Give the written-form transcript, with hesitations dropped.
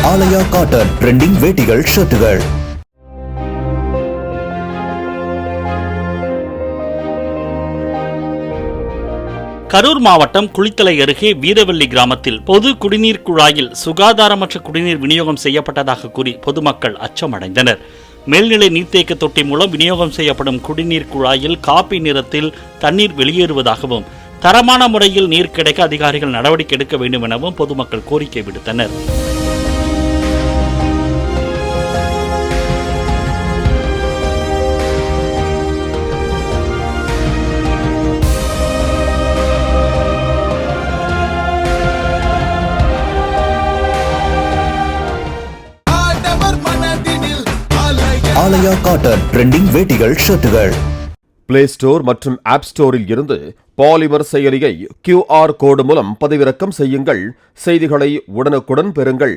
ஆலயா cotton trending வேட்டிகள் ஷர்ட்டுகள். Karur மாவட்டம் குளித்தலை அருகே வீரவள்ளி கிராமத்தில் பொது குடிநீர் குழாயில் சுகாதாரமற்ற குடிநீர் விநியோகம் செய்யப்பட்டதாக கூறி பொதுமக்கள் அச்சமடைந்தனர். மேல்நிலை நீர்த்தேக்க தொட்டி மூலம் விநியோகம் செய்யப்படும் குடிநீர் குழாயில் காப்பி நிறத்தில் தண்ணீர் வெளியேறுவதாகவும் தரமான முறையில் நீர் கிடைக்க அதிகாரிகள் நடவடிக்கை எடுக்க வேண்டும் எனவும் பொதுமக்கள் கோரிக்கை விடுத்தனர். ஆலயா காட்டன் ட்ரெண்டிங் வேட்டிகள் ஷர்ட்டுகள். பிளே ஸ்டோர் மற்றும் ஆப் ஸ்டோரில் இருந்து பாலிமர் செயலியை QR கோடு மூலம் பதிவிறக்கம் செய்யுங்கள். செய்திகளை உடனுக்குடன் பெறுங்கள்.